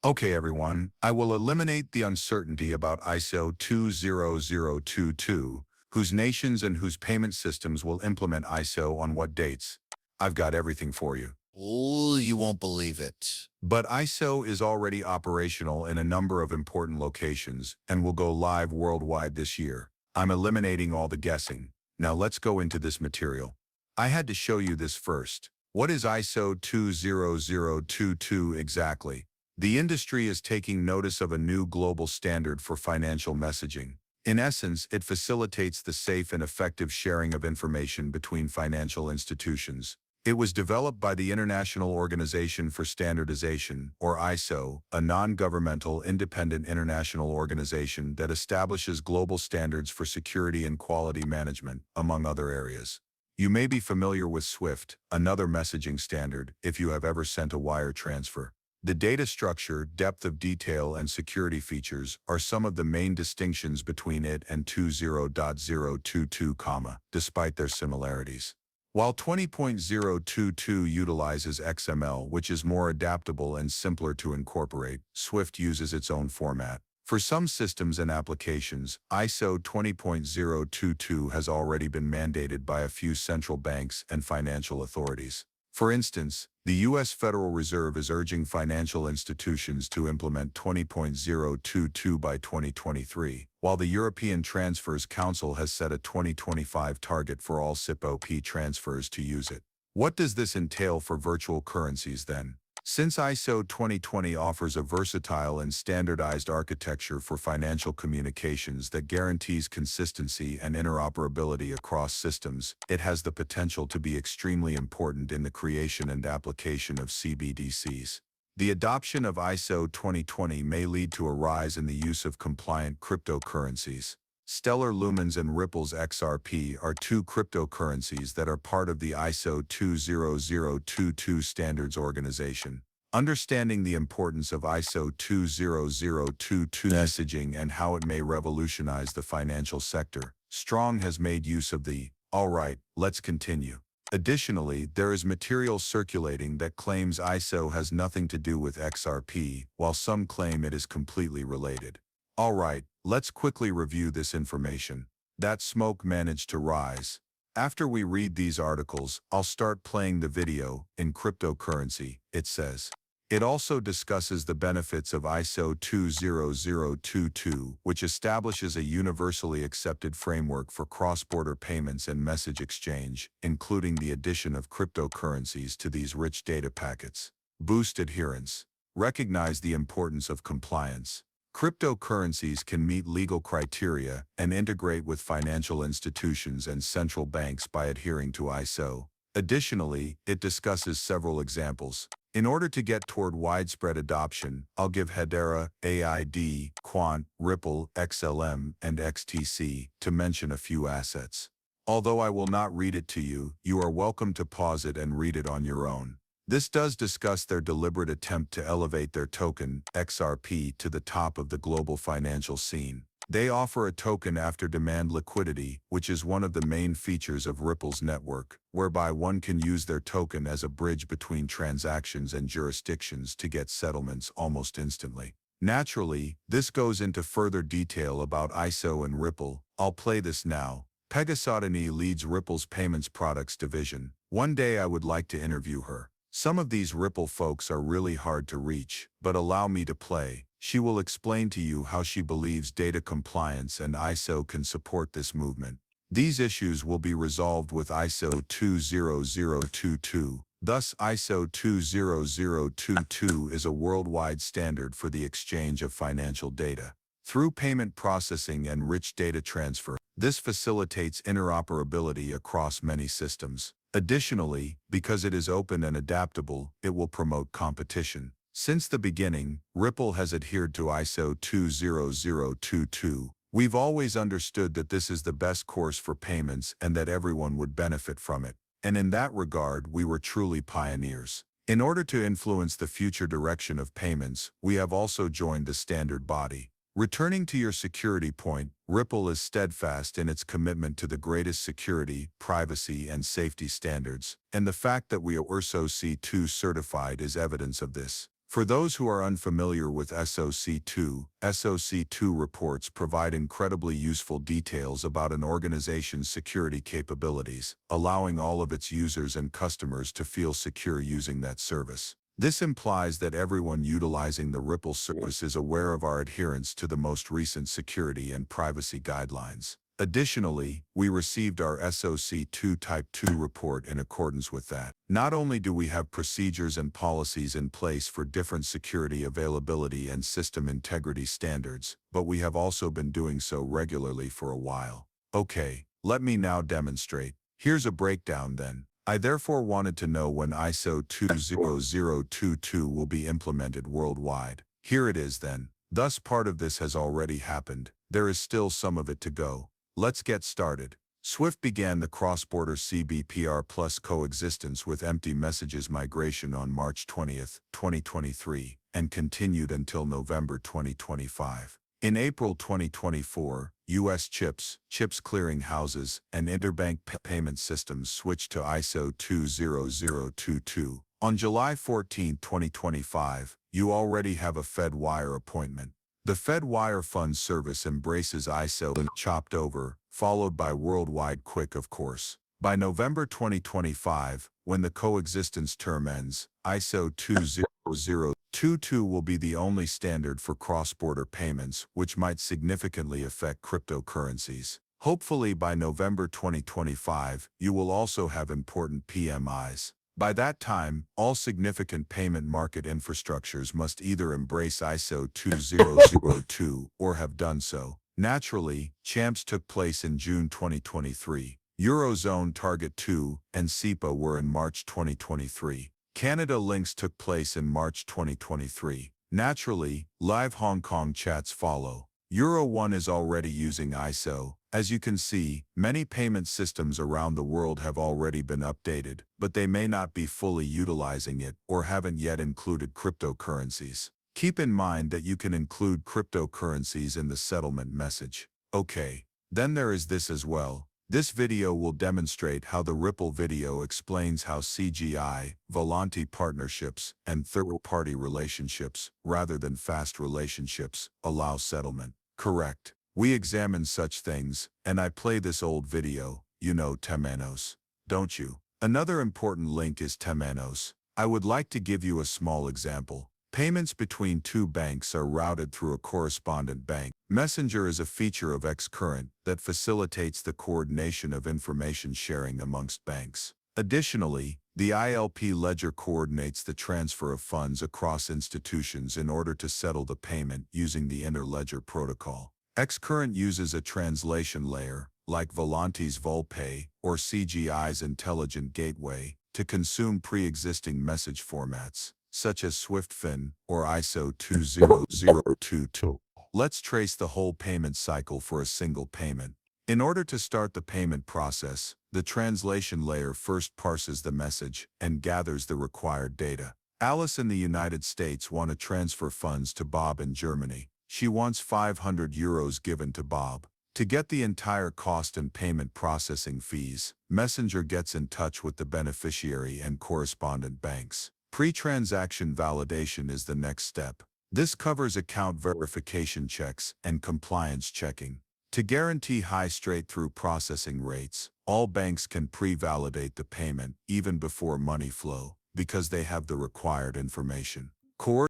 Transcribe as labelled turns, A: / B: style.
A: Okay, everyone, I will eliminate the uncertainty about ISO 20022, whose nations and whose payment systems will implement ISO on what dates. I've got everything for you.
B: Oh, you won't believe it.
A: But ISO is already operational in a number of important locations and will go live worldwide this year. I'm eliminating all the guessing. Now let's go into this material. I had to show you this first. What is ISO 20022 exactly? The industry is taking notice of a new global standard for financial messaging. In essence, it facilitates the safe and effective sharing of information between financial institutions. It was developed by the International Organization for Standardization, or ISO, a non-governmental independent international organization that establishes global standards for security and quality management, among other areas. You may be familiar with SWIFT, another messaging standard, if you have ever sent a wire transfer. The data structure, depth of detail, and security features are some of the main distinctions between it and 20.022, despite their similarities. While 20.022 utilizes XML, which is more adaptable and simpler to incorporate, SWIFT uses its own format. For some systems and applications, ISO 20.022 has already been mandated by a few central banks and financial authorities. For instance, the U.S. Federal Reserve is urging financial institutions to implement 20.022 by 2023, while the European Transfers Council has set a 2025 target for all SIP-OP transfers to use it. What does this entail for virtual currencies then? Since ISO 2020 offers a versatile and standardized architecture for financial communications that guarantees consistency and interoperability across systems, it has the potential to be extremely important in the creation and application of CBDCs. The adoption of ISO 2020 may lead to a rise in the use of compliant cryptocurrencies. Stellar Lumens and Ripple's Xrp are two cryptocurrencies that are part of the ISO 20022 standards organization. Understanding the importance of ISO 20022 messaging and how it may revolutionize the financial sector, Strong has made use of the "all right, let's continue." Additionally, there is material circulating that claims ISO has nothing to do with XRP, while some claim it is completely related. All right, let's quickly review this information. That smoke managed to rise. After we read these articles, I'll start playing the video in cryptocurrency, it says. It also discusses the benefits of ISO 20022, which establishes a universally accepted framework for cross-border payments and message exchange, including the addition of cryptocurrencies to these rich data packets. Boost adherence. Recognize the importance of compliance. Cryptocurrencies can meet legal criteria and integrate with financial institutions and central banks by adhering to ISO. Additionally, it discusses several examples. In order to get toward widespread adoption, I'll give Hedera, AID, Quant, Ripple, XLM, and XTC, to mention a few assets. Although I will not read it to you, you are welcome to pause it and read it on your own. This does discuss their deliberate attempt to elevate their token, XRP, to the top of the global financial scene. They offer a token after demand liquidity, which is one of the main features of Ripple's network, whereby one can use their token as a bridge between transactions and jurisdictions to get settlements almost instantly. Naturally, this goes into further detail about ISO and Ripple. I'll play this now. Pegasotini leads Ripple's payments products division. One day I would like to interview her. Some of these Ripple folks are really hard to reach, but allow me to play. She will explain to you how she believes data compliance and ISO can support this movement. These issues will be resolved with ISO 20022. Thus, ISO 20022 is a worldwide standard for the exchange of financial data. Through payment processing and rich data transfer, this facilitates interoperability across many systems. Additionally, because it is open and adaptable, it will promote competition. Since the beginning, Ripple has adhered to ISO 20022. We've always understood that this is the best course for payments and that everyone would benefit from it. And in that regard, we were truly pioneers. In order to influence the future direction of payments, we have also joined the standard body. Returning to your security point, Ripple is steadfast in its commitment to the greatest security, privacy, and safety standards, and the fact that we are ISO C2 certified is evidence of this. For those who are unfamiliar with SOC2, SOC2 reports provide incredibly useful details about an organization's security capabilities, allowing all of its users and customers to feel secure using that service. This implies that everyone utilizing the Ripple service is aware of our adherence to the most recent security and privacy guidelines. Additionally, we received our SOC2 Type 2 report in accordance with that. Not only do we have procedures and policies in place for different security availability and system integrity standards, but we have also been doing so regularly for a while. Okay, let me now demonstrate. Here's a breakdown then. I therefore wanted to know when ISO 20022 will be implemented worldwide. Here it is then. Thus part of this has already happened. There is still some of it to go. Let's get started. Swift began the cross-border CBPR plus coexistence with empty messages migration on March 20, 2023, and continued until November 2025. In April 2024, U.S. chips clearing houses, and interbank payment systems switched to ISO 20022. On July 14, 2025, you already have a FedWire appointment. The FedWire Fund service embraces ISO and chopped over, followed by Worldwide Quick, of course. By November 2025, when the coexistence term ends, ISO 20022 will be the only standard for cross-border payments, which might significantly affect cryptocurrencies. Hopefully by November 2025, you will also have important PMIs. By that time, all significant payment market infrastructures must either embrace ISO 20022 or have done so. Naturally, CHAMPS took place in June 2023. Eurozone Target 2 and SEPA were in March 2023. Canada Links took place in March 2023. Naturally, live Hong Kong chats follow. Euro 1 is already using ISO. As you can see, many payment systems around the world have already been updated, but they may not be fully utilizing it or haven't yet included cryptocurrencies. Keep in mind that you can include cryptocurrencies in the settlement message. Okay, then there is this as well. This video will demonstrate how the Ripple video explains how CGI, Volante partnerships, and third-party relationships, rather than fast relationships, allow settlement. Correct. We examine such things, and I play this old video, you know Temenos, don't you? Another important link is Temenos. I would like to give you a small example. Payments between two banks are routed through a correspondent bank. Messenger is a feature of Xcurrent that facilitates the coordination of information sharing amongst banks. Additionally, the ILP ledger coordinates the transfer of funds across institutions in order to settle the payment using the interledger protocol. Xcurrent uses a translation layer, like Volante's Volpay or CGI's Intelligent Gateway, to consume pre-existing message formats, such as SwiftFin or ISO 20022. Let's trace the whole payment cycle for a single payment. In order to start the payment process, the translation layer first parses the message and gathers the required data. Alice in the United States wants to transfer funds to Bob in Germany. She wants 500 euros given to Bob. To get the entire cost and payment processing fees, Messenger gets in touch with the beneficiary and correspondent banks. Pre-transaction validation is the next step. This covers account verification checks and compliance checking. To guarantee high straight-through processing rates, all banks can pre-validate the payment even before money flow, because they have the required information.